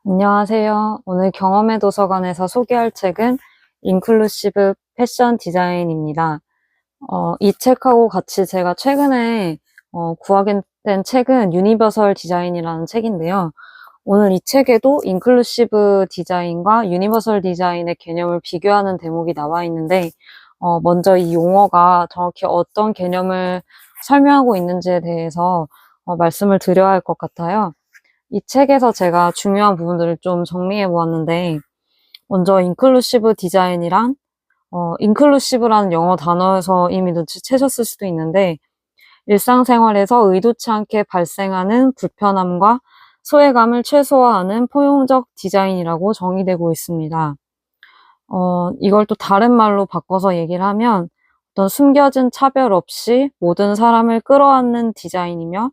안녕하세요. 오늘 경험의 도서관에서 소개할 책은 인클루시브 패션 디자인입니다. 이 책하고 같이 제가 최근에 구하게 된 책은 유니버설 디자인이라는 책인데요. 오늘 이 책에도 인클루시브 디자인과 유니버설 디자인의 개념을 비교하는 대목이 나와 있는데, 먼저 이 용어가 정확히 어떤 개념을 설명하고 있는지에 대해서 말씀을 드려야 할 것 같아요. 이 책에서 제가 중요한 부분들을 좀 정리해 보았는데, 먼저 인클루시브 디자인이란, 인클루시브라는 영어 단어에서 이미 눈치채셨을 수도 있는데, 일상생활에서 의도치 않게 발생하는 불편함과 소외감을 최소화하는 포용적 디자인이라고 정의되고 있습니다. 이걸 또 다른 말로 바꿔서 얘기를 하면, 어떤 숨겨진 차별 없이 모든 사람을 끌어안는 디자인이며,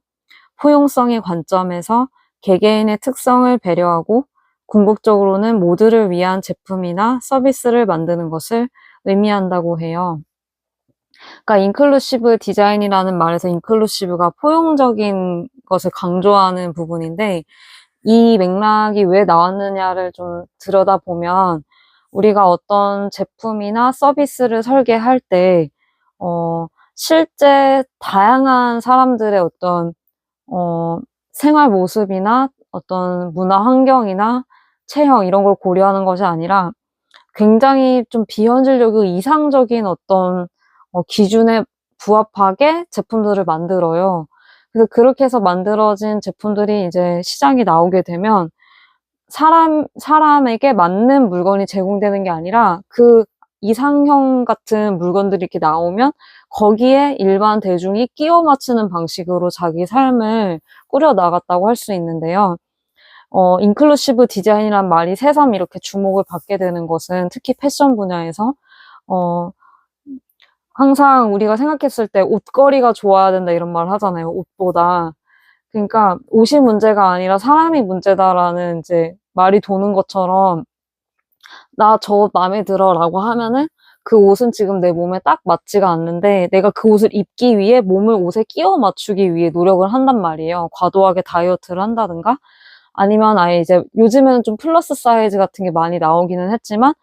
포용성의 관점에서 개개인의 특성을 배려하고 궁극적으로는 모두를 위한 제품이나 서비스를 만드는 것을 의미한다고 해요. 그러니까 인클루시브 디자인이라는 말에서 인클루시브가 포용적인 것을 강조하는 부분인데, 이 맥락이 왜 나왔느냐를 좀 들여다보면 우리가 어떤 제품이나 서비스를 설계할 때 실제 다양한 사람들의 어떤 생활 모습이나 어떤 문화 환경이나 체형 이런 걸 고려하는 것이 아니라 굉장히 좀 비현실적이고 이상적인 어떤 기준에 부합하게 제품들을 만들어요. 그래서 그렇게 해서 만들어진 제품들이 이제 시장에 나오게 되면 사람에게 맞는 물건이 제공되는 게 아니라 그 이상형 같은 물건들이 이렇게 나오면 거기에 일반 대중이 끼워 맞추는 방식으로 자기 삶을 꾸려 나갔다고 할 수 있는데요. 인클루시브 디자인이란 말이 새삼 이렇게 주목을 받게 되는 것은 특히 패션 분야에서 어, 항상 우리가 생각했을 때 옷걸이가 좋아야 된다 이런 말 하잖아요. 옷보다. 그러니까 옷이 문제가 아니라 사람이 문제다라는 이제 말이 도는 것처럼 나 저 마음에 들어라고 하면은 그 옷은 지금 내 몸에 딱 맞지가 않는데 내가 그 옷을 입기 위해 몸을 옷에 끼워 맞추기 위해 노력을 한단 말이에요. 과도하게 다이어트를 한다든가 아니면 아예 이제 요즘에는 좀 플러스 사이즈 같은 게 많이 나오기는 했지만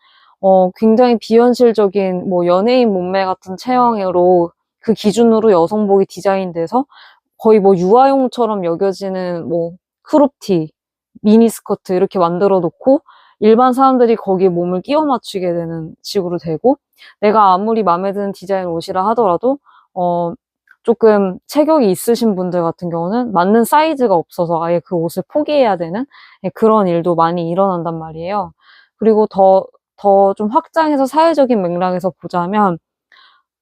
굉장히 비현실적인 뭐 연예인 몸매 같은 체형으로 그 기준으로 여성복이 디자인돼서 거의 뭐 유아용처럼 여겨지는 뭐 크롭티, 미니스커트 이렇게 만들어 놓고 일반 사람들이 거기에 몸을 끼워 맞추게 되는 식으로 되고 내가 아무리 마음에 드는 디자인 옷이라 하더라도 조금 체격이 있으신 분들 같은 경우는 맞는 사이즈가 없어서 아예 그 옷을 포기해야 되는 그런 일도 많이 일어난단 말이에요. 그리고 더 좀 확장해서 사회적인 맥락에서 보자면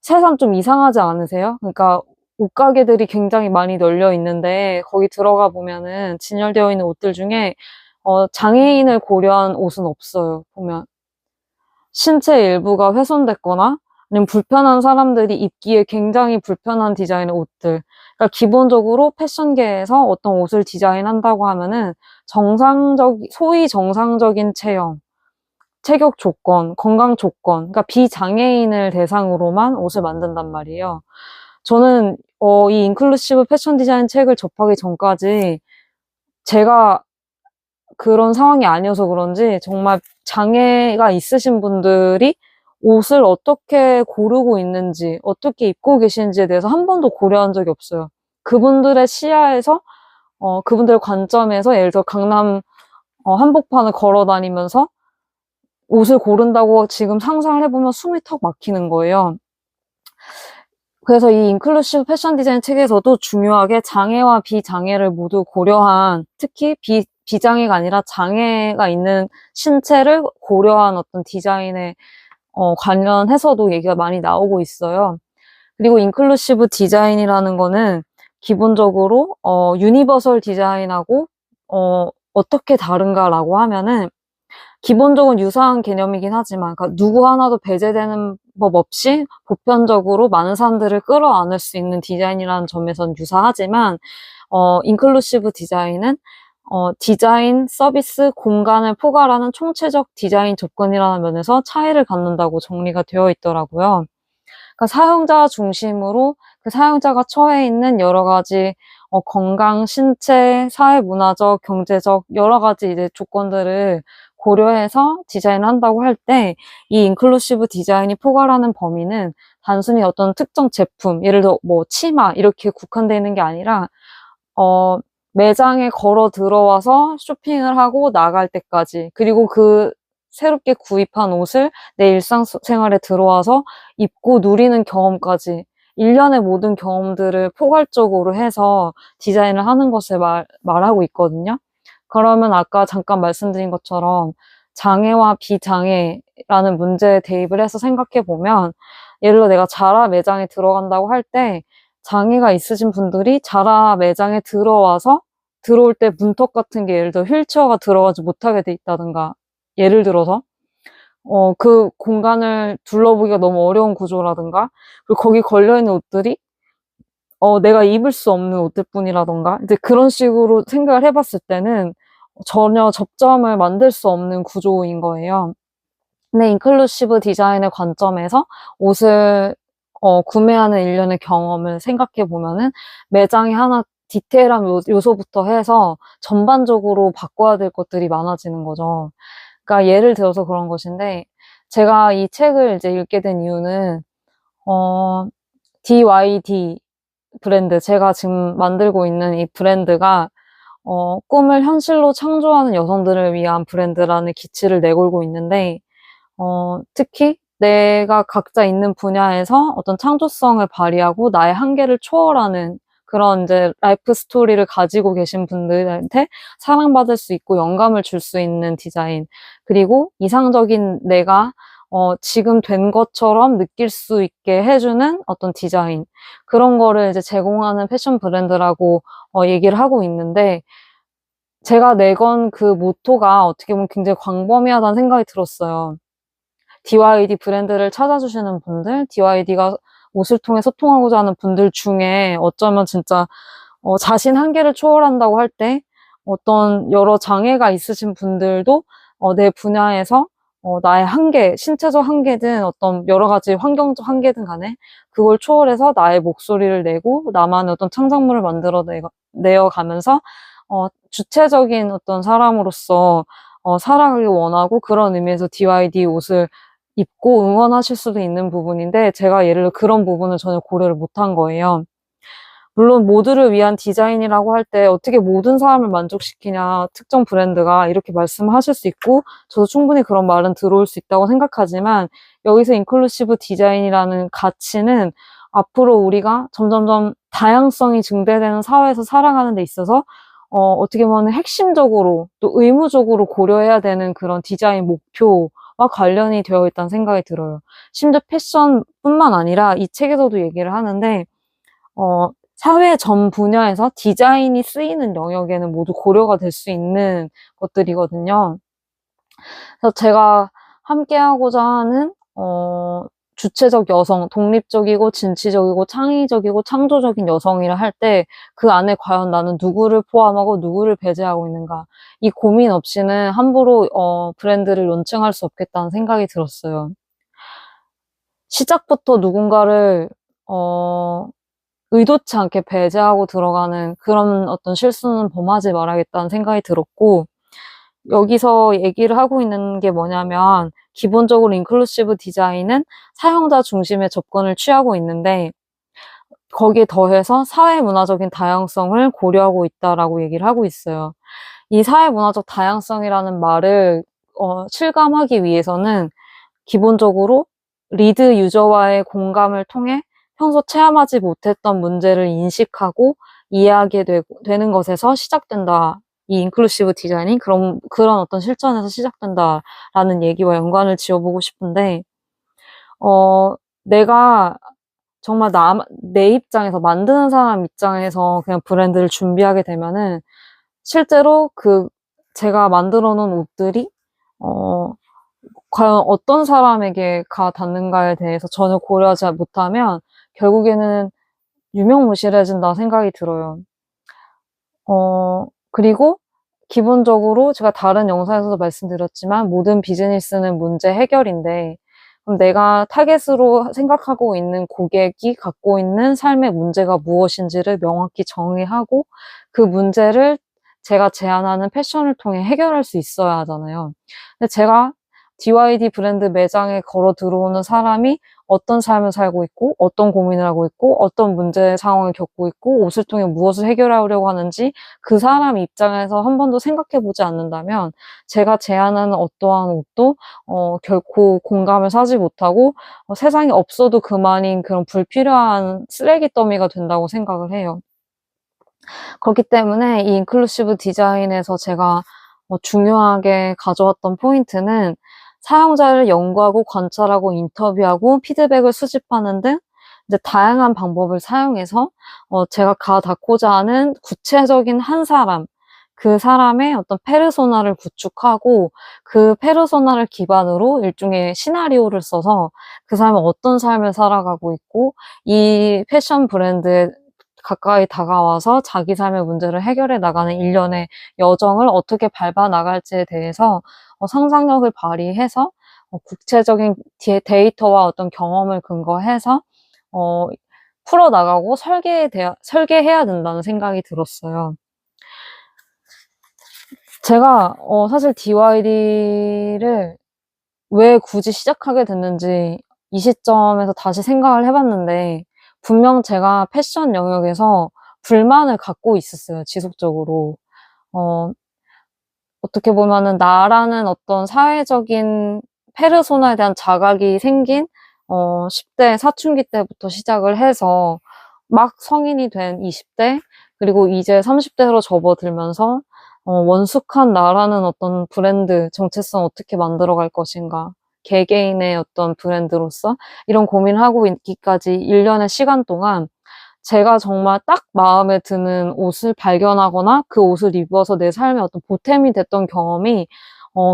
새삼 좀 이상하지 않으세요? 그러니까 옷가게들이 굉장히 많이 널려 있는데 거기 들어가 보면은 진열되어 있는 옷들 중에 장애인을 고려한 옷은 없어요. 보면 신체 일부가 훼손됐거나 아니면 불편한 사람들이 입기에 굉장히 불편한 디자인의 옷들. 그러니까 기본적으로 패션계에서 어떤 옷을 디자인한다고 하면은 소위 정상적인 체형, 체격 조건, 건강 조건, 그러니까 비장애인을 대상으로만 옷을 만든단 말이에요. 저는 이 인클루시브 패션 디자인 책을 접하기 전까지 제가 그런 상황이 아니어서 그런지 정말 장애가 있으신 분들이 옷을 어떻게 고르고 있는지, 어떻게 입고 계시는지에 대해서 한 번도 고려한 적이 없어요. 그분들의 시야에서, 그분들의 관점에서 예를 들어 강남 한복판을 걸어 다니면서 옷을 고른다고 지금 상상을 해보면 숨이 턱 막히는 거예요. 그래서 이 인클루시브 패션 디자인 책에서도 중요하게 장애와 비장애를 모두 고려한, 특히 비장애가 아니라 장애가 있는 신체를 고려한 어떤 디자인에 관련해서도 얘기가 많이 나오고 있어요. 그리고 인클루시브 디자인이라는 거는 기본적으로 유니버설 디자인하고 어떻게 다른가라고 하면은 기본적으로 유사한 개념이긴 하지만 그러니까 누구 하나도 배제되는 법 없이 보편적으로 많은 사람들을 끌어안을 수 있는 디자인이라는 점에선 유사하지만 인클루시브 디자인은 디자인, 서비스, 공간을 포괄하는 총체적 디자인 접근이라는 면에서 차이를 갖는다고 정리가 되어 있더라고요. 그러니까 사용자 중심으로 그 사용자가 처해 있는 여러 가지 건강, 신체, 사회, 문화적, 경제적 여러 가지 이제 조건들을 고려해서 디자인을 한다고 할 때 이 인클루시브 디자인이 포괄하는 범위는 단순히 어떤 특정 제품, 예를 들어 뭐 치마 이렇게 국한되어 있는 게 아니라 매장에 걸어 들어와서 쇼핑을 하고 나갈 때까지, 그리고 그 새롭게 구입한 옷을 내 일상생활에 들어와서 입고 누리는 경험까지 일련의 모든 경험들을 포괄적으로 해서 디자인을 하는 것을 말하고 있거든요. 그러면 아까 잠깐 말씀드린 것처럼 장애와 비장애라는 문제에 대입을 해서 생각해 보면, 예를 들어 내가 자라 매장에 들어간다고 할 때 장애가 있으신 분들이 자라 매장에 들어올 때 문턱 같은 게 예를 들어 휠체어가 들어가지 못하게 돼 있다든가, 예를 들어서 그 공간을 둘러보기가 너무 어려운 구조라든가, 그리고 거기 걸려있는 옷들이 내가 입을 수 없는 옷들 뿐이라던가, 이제 그런 식으로 생각을 해봤을 때는 전혀 접점을 만들 수 없는 구조인 거예요. 근데 인클루시브 디자인의 관점에서 옷을 구매하는 일련의 경험을 생각해 보면은 매장에 하나 디테일한 요소부터 해서 전반적으로 바꿔야 될 것들이 많아지는 거죠. 그러니까 예를 들어서 그런 것인데, 제가 이 책을 이제 읽게 된 이유는 DYD 브랜드, 제가 지금 만들고 있는 이 브랜드가 꿈을 현실로 창조하는 여성들을 위한 브랜드라는 기치를 내걸고 있는데, 특히 내가 각자 있는 분야에서 어떤 창조성을 발휘하고 나의 한계를 초월하는 그런 이제 라이프 스토리를 가지고 계신 분들한테 사랑받을 수 있고 영감을 줄 수 있는 디자인, 그리고 이상적인 내가 지금 된 것처럼 느낄 수 있게 해주는 어떤 디자인, 그런 거를 이제 제공하는 패션 브랜드라고 얘기를 하고 있는데, 제가 내건 그 모토가 어떻게 보면 굉장히 광범위하다는 생각이 들었어요. DYD 브랜드를 찾아주시는 분들, DYD가 옷을 통해 소통하고자 하는 분들 중에 어쩌면 진짜 자신 한계를 초월한다고 할 때 어떤 여러 장애가 있으신 분들도 내 분야에서 나의 한계, 신체적 한계든 어떤 여러 가지 환경적 한계든 간에 그걸 초월해서 나의 목소리를 내고 나만의 어떤 창작물을 내어가면서 주체적인 어떤 사람으로서 살아가길 원하고, 그런 의미에서 DYD 옷을 입고 응원하실 수도 있는 부분인데, 제가 예를 들어 그런 부분을 전혀 고려를 못한 거예요. 물론 모두를 위한 디자인이라고 할 때 어떻게 모든 사람을 만족시키냐, 특정 브랜드가, 이렇게 말씀하실 수 있고 저도 충분히 그런 말은 들어올 수 있다고 생각하지만, 여기서 인클루시브 디자인이라는 가치는 앞으로 우리가 점점점 다양성이 증대되는 사회에서 살아가는 데 있어서 어떻게 보면 핵심적으로 또 의무적으로 고려해야 되는 그런 디자인 목표와 관련이 되어 있다는 생각이 들어요. 심지어 패션뿐만 아니라 이 책에서도 얘기를 하는데 사회 전 분야에서 디자인이 쓰이는 영역에는 모두 고려가 될 수 있는 것들이거든요. 그래서 제가 함께하고자 하는 주체적 여성, 독립적이고 진취적이고 창의적이고 창조적인 여성이라 할 때 그 안에 과연 나는 누구를 포함하고 누구를 배제하고 있는가, 이 고민 없이는 함부로 브랜드를 론칭할 수 없겠다는 생각이 들었어요. 시작부터 누군가를 의도치 않게 배제하고 들어가는 그런 어떤 실수는 범하지 말아야겠다는 생각이 들었고, 여기서 얘기를 하고 있는 게 뭐냐면, 기본적으로 인클루시브 디자인은 사용자 중심의 접근을 취하고 있는데, 거기에 더해서 사회문화적인 다양성을 고려하고 있다라고 얘기를 하고 있어요. 이 사회문화적 다양성이라는 말을 실감하기 위해서는 기본적으로 리드 유저와의 공감을 통해 평소 체험하지 못했던 문제를 인식하고 이해하게 되는 것에서 시작된다. 이 인클루시브 디자인이 그런 어떤 실천에서 시작된다라는 얘기와 연관을 지어보고 싶은데, 내가 정말 내 입장에서, 만드는 사람 입장에서 그냥 브랜드를 준비하게 되면은 실제로 제가 만들어 놓은 옷들이 과연 어떤 사람에게 닿는가에 대해서 전혀 고려하지 못하면 결국에는 유명무실해진다 생각이 들어요. 그리고 기본적으로 제가 다른 영상에서도 말씀드렸지만 모든 비즈니스는 문제 해결인데, 그럼 내가 타겟으로 생각하고 있는 고객이 갖고 있는 삶의 문제가 무엇인지를 명확히 정의하고 그 문제를 제가 제안하는 패션을 통해 해결할 수 있어야 하잖아요. 근데 제가 DYD 브랜드 매장에 걸어 들어오는 사람이 어떤 삶을 살고 있고, 어떤 고민을 하고 있고, 어떤 문제 상황을 겪고 있고, 옷을 통해 무엇을 해결하려고 하는지 그 사람 입장에서 한 번도 생각해 보지 않는다면 제가 제안하는 어떠한 옷도 결코 공감을 사지 못하고 세상에 없어도 그만인 그런 불필요한 쓰레기 더미가 된다고 생각을 해요. 그렇기 때문에 이 인클루시브 디자인에서 제가 중요하게 가져왔던 포인트는 사용자를 연구하고 관찰하고 인터뷰하고 피드백을 수집하는 등 이제 다양한 방법을 사용해서 제가 가닿고자 하는 구체적인 한 사람, 그 사람의 어떤 페르소나를 구축하고 그 페르소나를 기반으로 일종의 시나리오를 써서 그 사람은 어떤 삶을 살아가고 있고 이 패션 브랜드에 가까이 다가와서 자기 삶의 문제를 해결해 나가는 일련의 여정을 어떻게 밟아 나갈지에 대해서 상상력을 발휘해서 구체적인 데이터와 어떤 경험을 근거해서 풀어나가고 설계해야 된다는 생각이 들었어요. 제가 사실 DYD를 왜 굳이 시작하게 됐는지 이 시점에서 다시 생각을 해봤는데 분명 제가 패션 영역에서 불만을 갖고 있었어요, 지속적으로. 어떻게 보면은 나라는 어떤 사회적인 페르소나에 대한 자각이 생긴 10대 사춘기 때부터 시작을 해서 막 성인이 된 20대 그리고 이제 30대로 접어들면서 원숙한 나라는 어떤 브랜드 정체성 어떻게 만들어갈 것인가 개개인의 어떤 브랜드로서 이런 고민을 하고 있기까지 1년의 시간 동안 제가 정말 딱 마음에 드는 옷을 발견하거나 그 옷을 입어서 내 삶에 어떤 보탬이 됐던 경험이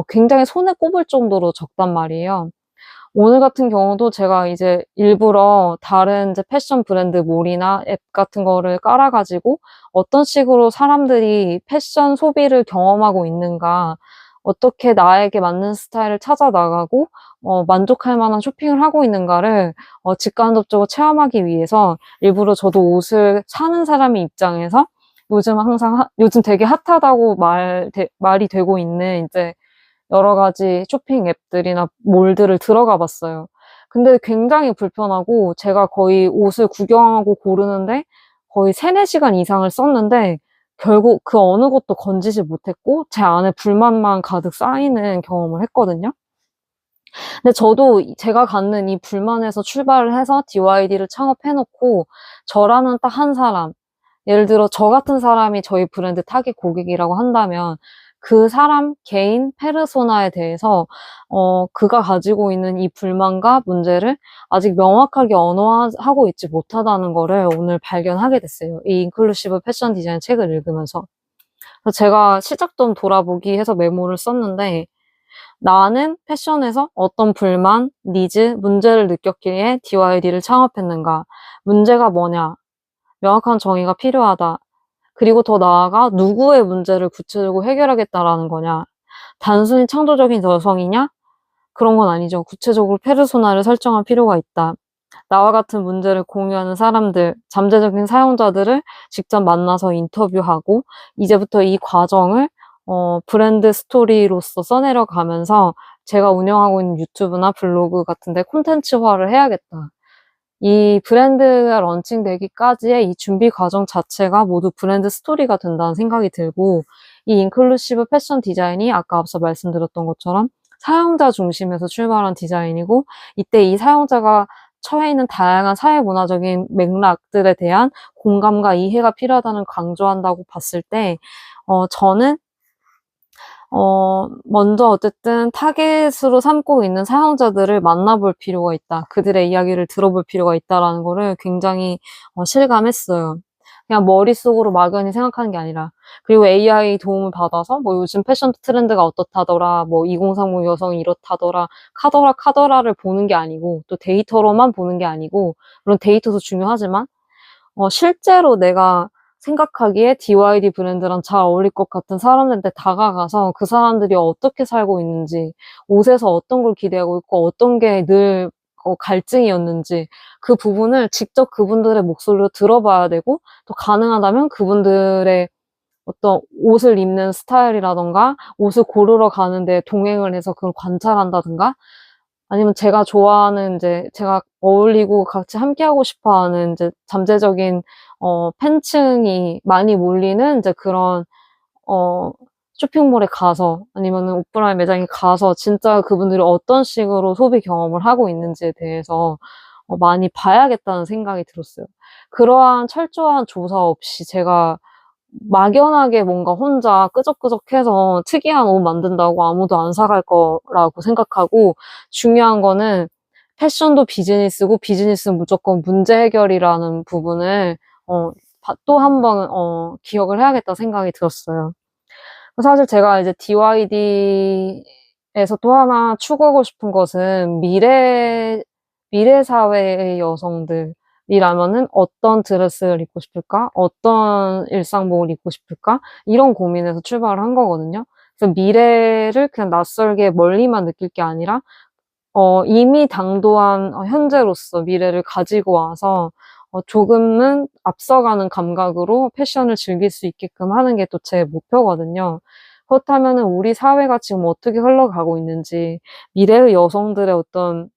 굉장히 손에 꼽을 정도로 적단 말이에요. 오늘 같은 경우도 제가 이제 일부러 다른 이제 패션 브랜드 몰이나 앱 같은 거를 깔아가지고 어떤 식으로 사람들이 패션 소비를 경험하고 있는가, 어떻게 나에게 맞는 스타일을 찾아 나가고 만족할 만한 쇼핑을 하고 있는가를 직간접적으로 체험하기 위해서 일부러 저도 옷을 사는 사람의 입장에서 요즘 되게 핫하다고 말이 되고 있는 이제 여러 가지 쇼핑 앱들이나 몰들을 들어가 봤어요. 근데 굉장히 불편하고 제가 거의 옷을 구경하고 고르는데 거의 3-4시간 이상을 썼는데 결국 그 어느 것도 건지지 못했고 제 안에 불만만 가득 쌓이는 경험을 했거든요. 근데 저도 제가 갖는 이 불만에서 출발을 해서 DYD를 창업해놓고 저라는 딱 한 사람, 예를 들어 저 같은 사람이 저희 브랜드 타깃 고객이라고 한다면 그 사람 개인 페르소나에 대해서 그가 가지고 있는 이 불만과 문제를 아직 명확하게 언어화하고 있지 못하다는 거를 오늘 발견하게 됐어요. 이 인클루시브 패션 디자인 책을 읽으면서. 그래서 제가 시작점 돌아보기 해서 메모를 썼는데 나는 패션에서 어떤 불만, 니즈, 문제를 느꼈기에 DYD를 창업했는가? 문제가 뭐냐? 명확한 정의가 필요하다. 그리고 더 나아가 누구의 문제를 구체적으로 해결하겠다라는 거냐? 단순히 창조적인 여성이냐? 그런 건 아니죠. 구체적으로 페르소나를 설정할 필요가 있다. 나와 같은 문제를 공유하는 사람들, 잠재적인 사용자들을 직접 만나서 인터뷰하고 이제부터 이 과정을 브랜드 스토리로서 써내려가면서 제가 운영하고 있는 유튜브나 블로그 같은 데 콘텐츠화를 해야겠다. 이 브랜드가 런칭되기까지의 이 준비 과정 자체가 모두 브랜드 스토리가 된다는 생각이 들고 이 인클루시브 패션 디자인이 아까 앞서 말씀드렸던 것처럼 사용자 중심에서 출발한 디자인이고 이때 이 사용자가 처해 있는 다양한 사회문화적인 맥락들에 대한 공감과 이해가 필요하다는 강조한다고 봤을 때 저는 먼저 어쨌든 타겟으로 삼고 있는 사용자들을 만나볼 필요가 있다. 그들의 이야기를 들어볼 필요가 있다라는 거를 굉장히 실감했어요. 그냥 머릿속으로 막연히 생각하는 게 아니라. 그리고 AI 도움을 받아서 뭐 요즘 패션 트렌드가 어떻다더라, 뭐 2030 여성이 이렇다더라, 카더라를 보는 게 아니고 또 데이터로만 보는 게 아니고 물론 데이터도 중요하지만 실제로 내가 생각하기에 DYD 브랜드랑 잘 어울릴 것 같은 사람들한테 다가가서 그 사람들이 어떻게 살고 있는지, 옷에서 어떤 걸 기대하고 있고 어떤 게 늘 갈증이었는지 그 부분을 직접 그분들의 목소리로 들어봐야 되고, 또 가능하다면 그분들의 어떤 옷을 입는 스타일이라던가 옷을 고르러 가는데 동행을 해서 그걸 관찰한다든가, 아니면 제가 좋아하는 이제 제가 어울리고 같이 함께하고 싶어하는 이제 잠재적인 팬층이 많이 몰리는 이제 그런 어 쇼핑몰에 가서, 아니면은 오프라인 매장에 가서 진짜 그분들이 어떤 식으로 소비 경험을 하고 있는지에 대해서 많이 봐야겠다는 생각이 들었어요. 그러한 철저한 조사 없이 제가 막연하게 뭔가 혼자 끄적끄적해서 특이한 옷 만든다고 아무도 안 사갈 거라고 생각하고, 중요한 거는 패션도 비즈니스고 비즈니스는 무조건 문제 해결이라는 부분을 또 한 번 기억을 해야겠다 생각이 들었어요. 사실 제가 이제 DYD에서 또 하나 추구하고 싶은 것은 미래 사회의 여성들이라면은 어떤 드레스를 입고 싶을까? 어떤 일상복을 입고 싶을까? 이런 고민에서 출발을 한 거거든요. 그래서 미래를 그냥 낯설게 멀리만 느낄 게 아니라 이미 당도한 현재로서 미래를 가지고 와서 조금은 앞서가는 감각으로 패션을 즐길 수 있게끔 하는 게 또 제 목표거든요. 그렇다면은 우리 사회가 지금 어떻게 흘러가고 있는지, 미래의 여성들의 어떤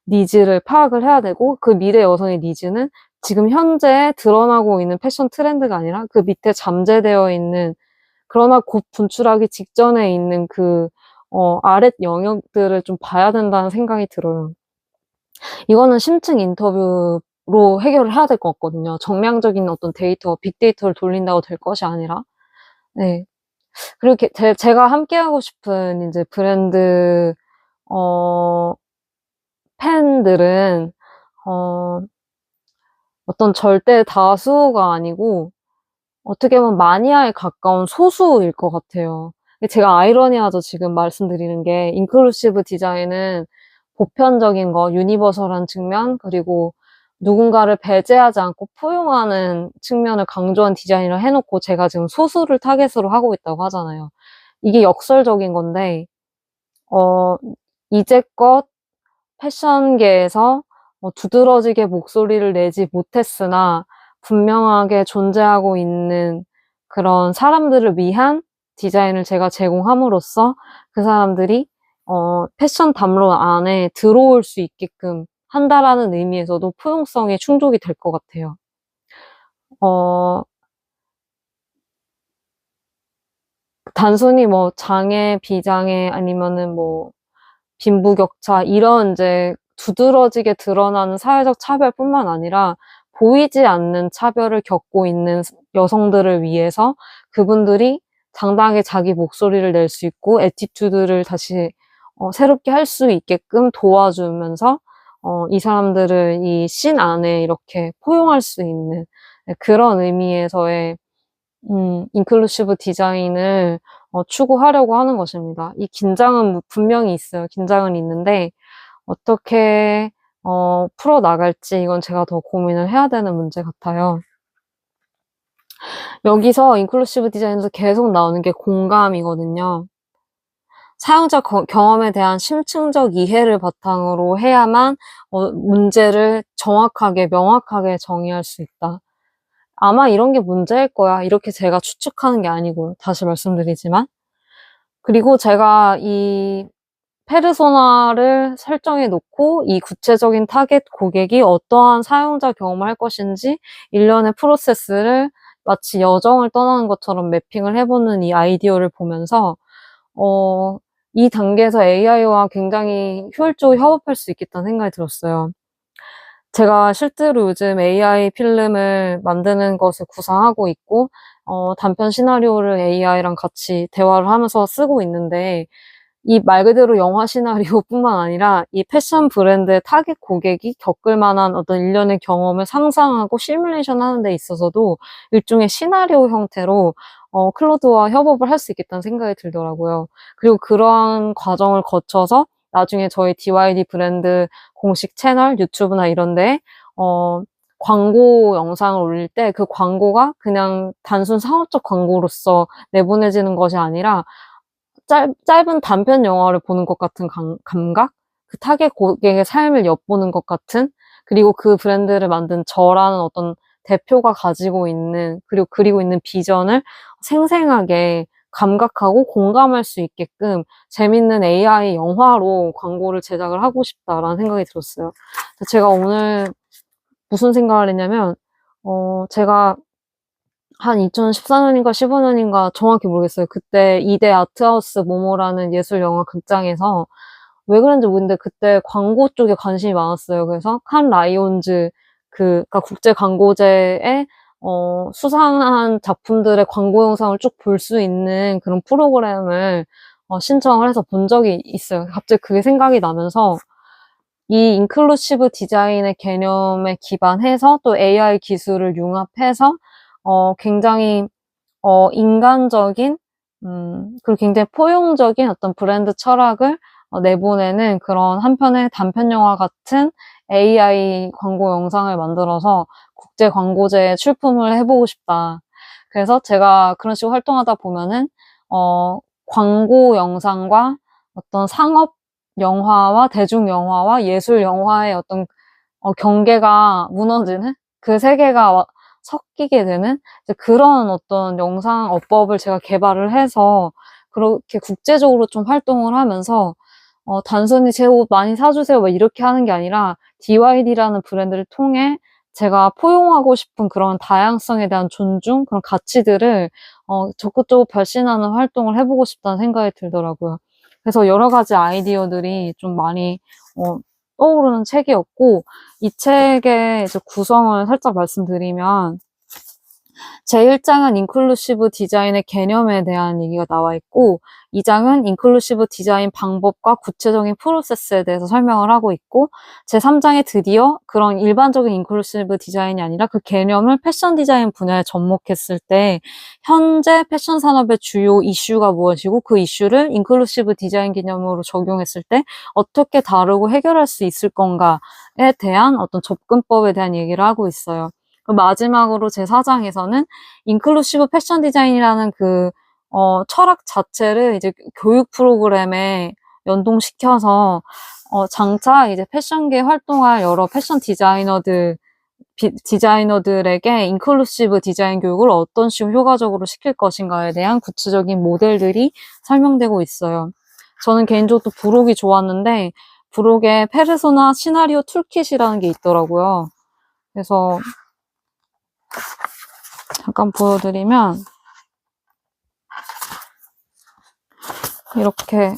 니즈를 파악을 해야 되고, 그 미래 여성의 니즈는 지금 현재 드러나고 있는 패션 트렌드가 아니라 그 밑에 잠재되어 있는, 그러나 곧 분출하기 직전에 있는 그 아랫 영역들을 좀 봐야 된다는 생각이 들어요. 이거는 심층 인터뷰로 해결을 해야 될 것 같거든요. 정량적인 어떤 데이터, 빅데이터를 돌린다고 될 것이 아니라. 네. 그리고 제가 함께하고 싶은 이제 브랜드 어 팬들은 어 어떤 절대 다수가 아니고 어떻게 보면 마니아에 가까운 소수일 것 같아요. 제가 아이러니하죠, 지금 말씀드리는 게. 인클루시브 디자인은 보편적인 거, 유니버설한 측면, 그리고 누군가를 배제하지 않고 포용하는 측면을 강조한 디자인을 해놓고 제가 지금 소수를 타겟으로 하고 있다고 하잖아요. 이게 역설적인 건데, 어, 이제껏 패션계에서 두드러지게 목소리를 내지 못했으나 분명하게 존재하고 있는 그런 사람들을 위한 디자인을 제가 제공함으로써 그 사람들이 패션 담론 안에 들어올 수 있게끔 한다라는 의미에서도 포용성에 충족이 될 것 같아요. 어, 단순히 뭐 장애, 비장애 아니면은 뭐 빈부격차 이런 이제 두드러지게 드러나는 사회적 차별뿐만 아니라 보이지 않는 차별을 겪고 있는 여성들을 위해서 그분들이 당당하게 자기 목소리를 낼 수 있고 애티튜드를 다시 새롭게 할 수 있게끔 도와주면서 이 사람들을 이 씬 안에 이렇게 포용할 수 있는, 네, 그런 의미에서의 인클루시브 디자인을 추구하려고 하는 것입니다. 이 긴장은 분명히 있어요. 긴장은 있는데 어떻게 풀어나갈지 이건 제가 더 고민을 해야 되는 문제 같아요. 여기서 인클루시브 디자인에서 계속 나오는 게 공감이거든요. 사용자 경험에 대한 심층적 이해를 바탕으로 해야만 문제를 정확하게 명확하게 정의할 수 있다. 아마 이런 게 문제일 거야. 이렇게 제가 추측하는 게 아니고요. 다시 말씀드리지만. 그리고 제가 이 페르소나를 설정해 놓고 이 구체적인 타겟 고객이 어떠한 사용자 경험을 할 것인지 일련의 프로세스를 마치 여정을 떠나는 것처럼 매핑을 해보는 이 아이디어를 보면서 이 단계에서 AI와 굉장히 효율적으로 협업할 수 있겠다는 생각이 들었어요. 제가 실제로 요즘 AI 필름을 만드는 것을 구상하고 있고, 단편 시나리오를 AI랑 같이 대화를 하면서 쓰고 있는데, 이 말 그대로 영화 시나리오뿐만 아니라 이 패션 브랜드의 타겟 고객이 겪을 만한 어떤 일련의 경험을 상상하고 시뮬레이션 하는 데 있어서도 일종의 시나리오 형태로 클로드와 협업을 할 수 있겠다는 생각이 들더라고요. 그리고 그러한 과정을 거쳐서 나중에 저희 DYD 브랜드 공식 채널, 유튜브나 이런 데 광고 영상을 올릴 때 그 광고가 그냥 단순 상업적 광고로서 내보내지는 것이 아니라 짧은 단편 영화를 보는 것 같은 감각? 그 타겟 고객의 삶을 엿보는 것 같은, 그리고 그 브랜드를 만든 저라는 어떤 대표가 가지고 있는, 그리고 있는 비전을 생생하게 감각하고 공감할 수 있게끔 재밌는 AI 영화로 광고를 제작을 하고 싶다라는 생각이 들었어요. 제가 오늘 무슨 생각을 했냐면, 제가 한 2014년인가 15년인가 정확히 모르겠어요. 그때 이대 아트하우스 모모라는 예술 영화 극장에서 왜 그런지 모르겠는데 그때 광고 쪽에 관심이 많았어요. 그래서 칸 라이온즈 그러니까 국제 광고제에 수상한 작품들의 광고 영상을 쭉 볼 수 있는 그런 프로그램을 신청을 해서 본 적이 있어요. 갑자기 그게 생각이 나면서 이 인클루시브 디자인의 개념에 기반해서 또 AI 기술을 융합해서 굉장히 인간적인 그리고 굉장히 포용적인 어떤 브랜드 철학을 내보내는 그런 한편의 단편 영화 같은 AI 광고 영상을 만들어서 국제 광고제에 출품을 해보고 싶다. 그래서 제가 그런 식으로 활동하다 보면은 광고 영상과 어떤 상업 영화와 대중 영화와 예술 영화의 어떤 경계가 무너지는 그 세계가 섞이게 되는 그런 어떤 영상 어법을 제가 개발을 해서 그렇게 국제적으로 좀 활동을 하면서 단순히 제 옷 많이 사주세요 막 이렇게 하는 게 아니라 DYD라는 브랜드를 통해 제가 포용하고 싶은 그런 다양성에 대한 존중, 그런 가치들을 적극적으로 발신하는 활동을 해보고 싶다는 생각이 들더라고요. 그래서 여러 가지 아이디어들이 좀 많이 떠오르는 책이었고, 이 책의 이제 구성을 살짝 말씀드리면, 제1장은 인클루시브 디자인의 개념에 대한 얘기가 나와 있고, 2장은 인클루시브 디자인 방법과 구체적인 프로세스에 대해서 설명을 하고 있고, 제3장에 드디어 그런 일반적인 인클루시브 디자인이 아니라 그 개념을 패션 디자인 분야에 접목했을 때 현재 패션 산업의 주요 이슈가 무엇이고 그 이슈를 인클루시브 디자인 개념으로 적용했을 때 어떻게 다루고 해결할 수 있을 건가에 대한 어떤 접근법에 대한 얘기를 하고 있어요. 마지막으로 제4장에서는 인클루시브 패션 디자인이라는 철학 자체를 이제 교육 프로그램에 연동시켜서, 장차 이제 패션계에 활동할 여러 패션 디자이너들에게 인클루시브 디자인 교육을 어떤 식으로 효과적으로 시킬 것인가에 대한 구체적인 모델들이 설명되고 있어요. 저는 개인적으로 부록이 좋았는데, 부록에 페르소나 시나리오 툴킷이라는 게 있더라고요. 그래서 잠깐 보여드리면 이렇게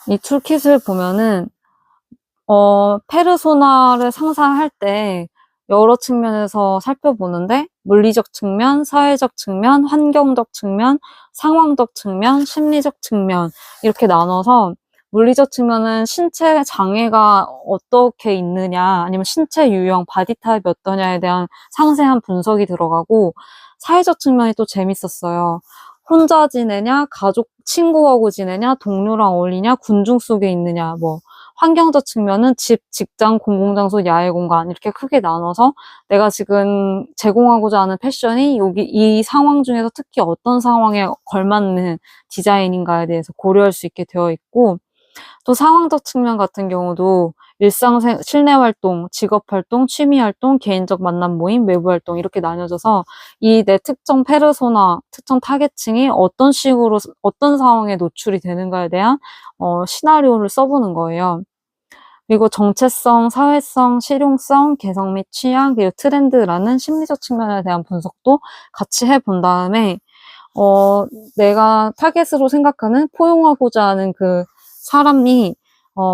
이 툴킷을 보면은 페르소나를 상상할 때 여러 측면에서 살펴보는데 물리적 측면, 사회적 측면, 환경적 측면, 상황적 측면, 심리적 측면 이렇게 나눠서 물리적 측면은 신체 장애가 어떻게 있느냐 아니면 신체 유형, 바디 타입이 어떠냐에 대한 상세한 분석이 들어가고 사회적 측면이 또 재밌었어요. 혼자 지내냐, 가족, 친구하고 지내냐, 동료랑 어울리냐, 군중 속에 있느냐, 뭐 환경적 측면은 집, 직장, 공공장소, 야외 공간 이렇게 크게 나눠서 내가 지금 제공하고자 하는 패션이 이 상황 중에서 특히 어떤 상황에 걸맞는 디자인인가에 대해서 고려할 수 있게 되어 있고 또 상황적 측면 같은 경우도 실내 활동, 직업 활동, 취미 활동, 개인적 만남 모임, 외부 활동 이렇게 나뉘어져서 이 내 특정 페르소나, 특정 타겟층이 어떤 식으로 어떤 상황에 노출이 되는가에 대한 시나리오를 써보는 거예요. 그리고 정체성, 사회성, 실용성, 개성 및 취향, 그리고 트렌드라는 심리적 측면에 대한 분석도 같이 해본 다음에 내가 타겟으로 생각하는 포용하고자 하는 그 사람이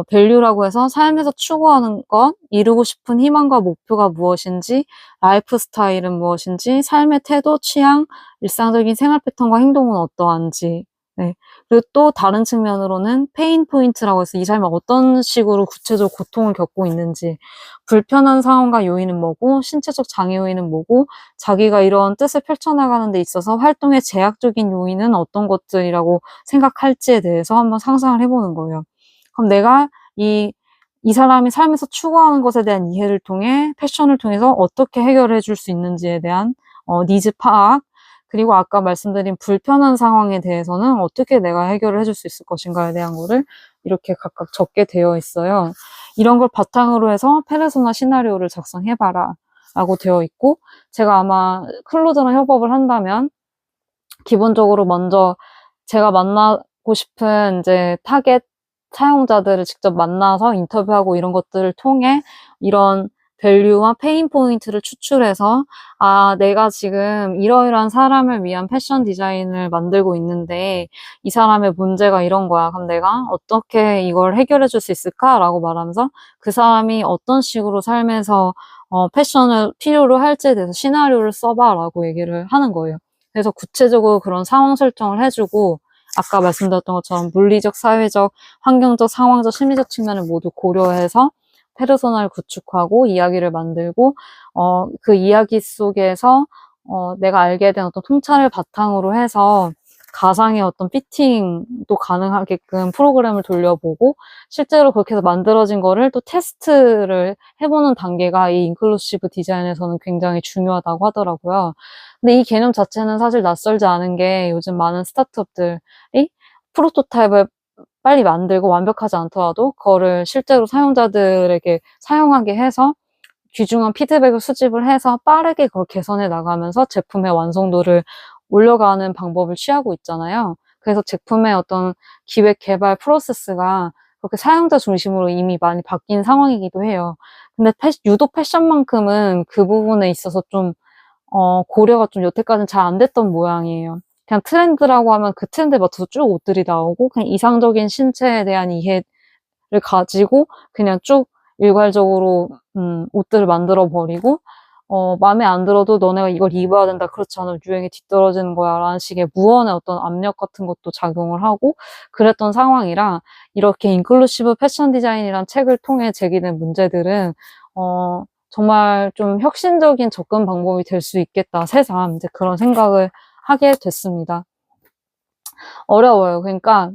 밸류라고 해서 삶에서 추구하는 것, 이루고 싶은 희망과 목표가 무엇인지, 라이프 스타일은 무엇인지, 삶의 태도, 취향, 일상적인 생활 패턴과 행동은 어떠한지. 네. 그리고 또 다른 측면으로는 페인 포인트라고 해서 이 삶에 어떤 식으로 구체적 고통을 겪고 있는지, 불편한 상황과 요인은 뭐고, 신체적 장애 요인은 뭐고, 자기가 이런 뜻을 펼쳐나가는 데 있어서 활동의 제약적인 요인은 어떤 것들이라고 생각할지에 대해서 한번 상상을 해보는 거예요. 그럼 내가 이 이 사람이 삶에서 추구하는 것에 대한 이해를 통해 패션을 통해서 어떻게 해결해 줄 수 있는지에 대한 니즈 파악, 그리고 아까 말씀드린 불편한 상황에 대해서는 어떻게 내가 해결을 해줄 수 있을 것인가에 대한 거를 이렇게 각각 적게 되어 있어요. 이런 걸 바탕으로 해서 페르소나 시나리오를 작성해봐라 라고 되어 있고, 제가 아마 클로즈랑 협업을 한다면 기본적으로 먼저 제가 만나고 싶은 이제 타겟 사용자들을 직접 만나서 인터뷰하고 이런 것들을 통해 이런 밸류와 페인 포인트를 추출해서, 아, 내가 지금 이러이러한 사람을 위한 패션 디자인을 만들고 있는데 이 사람의 문제가 이런 거야. 그럼 내가 어떻게 이걸 해결해 줄 수 있을까라고 말하면서 그 사람이 어떤 식으로 삶에서 패션을 필요로 할지에 대해서 시나리오를 써봐라고 얘기를 하는 거예요. 그래서 구체적으로 그런 상황 설정을 해주고, 아까 말씀드렸던 것처럼 물리적, 사회적, 환경적, 상황적, 심리적 측면을 모두 고려해서 페르소나를 구축하고 이야기를 만들고, 그 이야기 속에서 내가 알게 된 어떤 통찰을 바탕으로 해서 가상의 어떤 피팅도 가능하게끔 프로그램을 돌려보고, 실제로 그렇게 해서 만들어진 거를 또 테스트를 해보는 단계가 이 인클루시브 디자인에서는 굉장히 중요하다고 하더라고요. 근데 이 개념 자체는 사실 낯설지 않은 게, 요즘 많은 스타트업들이 프로토타입을 빨리 만들고 완벽하지 않더라도 그거를 실제로 사용자들에게 사용하게 해서 귀중한 피드백을 수집을 해서 빠르게 그걸 개선해 나가면서 제품의 완성도를 올려가는 방법을 취하고 있잖아요. 그래서 제품의 어떤 기획 개발 프로세스가 그렇게 사용자 중심으로 이미 많이 바뀐 상황이기도 해요. 근데 유독 패션만큼은 그 부분에 있어서 좀 고려가 좀 여태까지는 잘 안 됐던 모양이에요. 그냥 트렌드라고 하면 그 트렌드에 맞춰서 쭉 옷들이 나오고, 그냥 이상적인 신체에 대한 이해를 가지고 그냥 쭉 일괄적으로 옷들을 만들어 버리고, 마음에 안 들어도 너네가 이걸 입어야 된다, 그렇지 않으면 유행에 뒤떨어지는 거야 라는 식의 무언의 어떤 압력 같은 것도 작용을 하고 그랬던 상황이라, 이렇게 인클루시브 패션 디자인이란 책을 통해 제기된 문제들은 정말 좀 혁신적인 접근 방법이 될 수 있겠다, 새삼 이제 그런 생각을 하게 됐습니다. 어려워요. 그러니까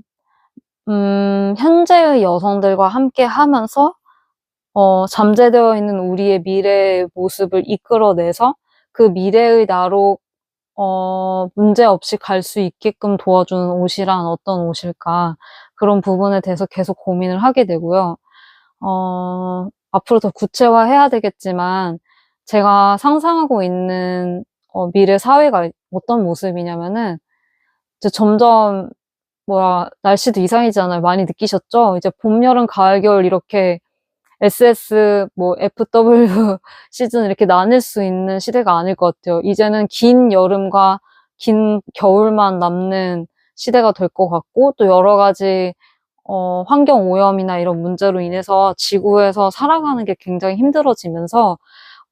현재의 여성들과 함께 하면서 잠재되어 있는 우리의 미래의 모습을 이끌어내서 그 미래의 나로 문제없이 갈 수 있게끔 도와주는 옷이란 어떤 옷일까, 그런 부분에 대해서 계속 고민을 하게 되고요. 앞으로 더 구체화해야 되겠지만, 제가 상상하고 있는 미래 사회가 어떤 모습이냐면은, 이제 점점 날씨도 이상해지잖아요. 많이 느끼셨죠? 이제 봄, 여름, 가을, 겨울 이렇게 SS, FW 시즌 이렇게 나뉠 수 있는 시대가 아닐 것 같아요. 이제는 긴 여름과 긴 겨울만 남는 시대가 될 것 같고, 또 여러 가지 환경 오염이나 이런 문제로 인해서 지구에서 살아가는 게 굉장히 힘들어지면서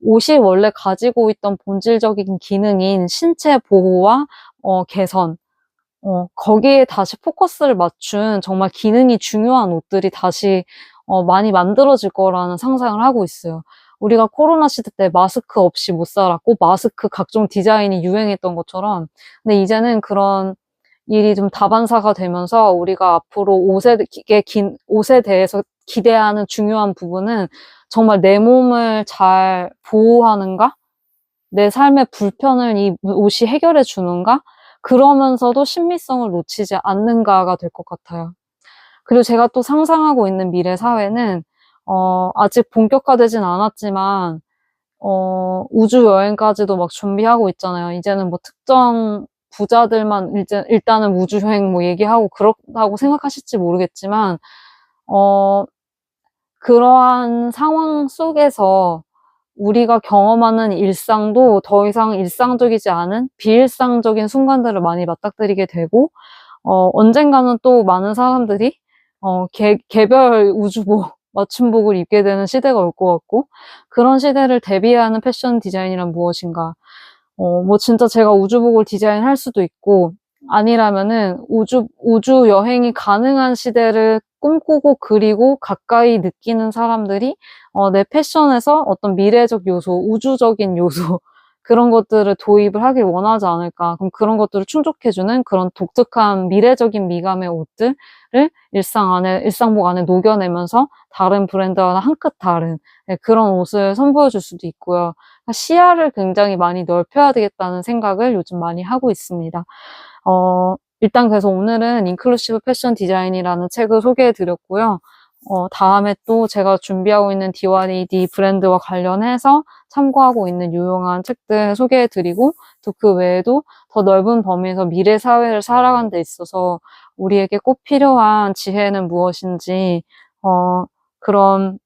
옷이 원래 가지고 있던 본질적인 기능인 신체 보호와 개선, 거기에 다시 포커스를 맞춘 정말 기능이 중요한 옷들이 다시 많이 만들어질 거라는 상상을 하고 있어요. 우리가 코로나 시대 때 마스크 없이 못 살았고 마스크 각종 디자인이 유행했던 것처럼, 근데 이제는 그런 일이 좀 다반사가 되면서 우리가 앞으로 옷에 대해서 기대하는 중요한 부분은 정말 내 몸을 잘 보호하는가? 내 삶의 불편을 이 옷이 해결해 주는가? 그러면서도 신미성을 놓치지 않는가가 될 것 같아요. 그리고 제가 또 상상하고 있는 미래 사회는, 아직 본격화되진 않았지만, 우주 여행까지도 막 준비하고 있잖아요. 이제는 특정 부자들만 일단은 우주 여행 얘기하고 그렇다고 생각하실지 모르겠지만, 그러한 상황 속에서 우리가 경험하는 일상도 더 이상 일상적이지 않은 비일상적인 순간들을 많이 맞닥뜨리게 되고, 언젠가는 또 많은 사람들이 개별 우주복, 맞춤복을 입게 되는 시대가 올 것 같고, 그런 시대를 대비하는 패션 디자인이란 무엇인가. 진짜 제가 우주복을 디자인할 수도 있고, 아니라면은 우주 여행이 가능한 시대를 꿈꾸고 그리고 가까이 느끼는 사람들이 내 패션에서 어떤 미래적 요소, 우주적인 요소, 그런 것들을 도입을 하길 원하지 않을까. 그럼 그런 것들을 충족해주는 그런 독특한 미래적인 미감의 옷들을 일상복 안에 녹여내면서 다른 브랜드와는 한 끗 다른 그런 옷을 선보여줄 수도 있고요. 시야를 굉장히 많이 넓혀야 되겠다는 생각을 요즘 많이 하고 있습니다. 일단 그래서 오늘은 인클루시브 패션 디자인이라는 책을 소개해 드렸고요. 다음에 또 제가 준비하고 있는 DYD 브랜드와 관련해서 참고하고 있는 유용한 책들 소개해 드리고, 또 그 외에도 더 넓은 범위에서 미래 사회를 살아가는 데 있어서 우리에게 꼭 필요한 지혜는 무엇인지, 그런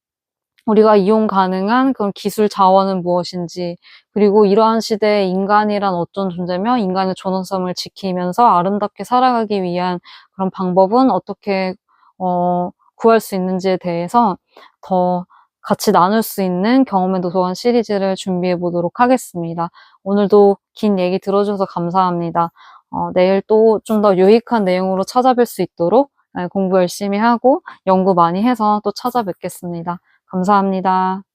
우리가 이용 가능한 그런 기술 자원은 무엇인지, 그리고 이러한 시대에 인간이란 어떤 존재며 인간의 존엄성을 지키면서 아름답게 살아가기 위한 그런 방법은 어떻게 구할 수 있는지에 대해서 더 같이 나눌 수 있는 경험의 도서관 시리즈를 준비해 보도록 하겠습니다. 오늘도 긴 얘기 들어주셔서 감사합니다. 내일 또 좀 더 유익한 내용으로 찾아뵐 수 있도록 공부 열심히 하고 연구 많이 해서 또 찾아뵙겠습니다. 감사합니다.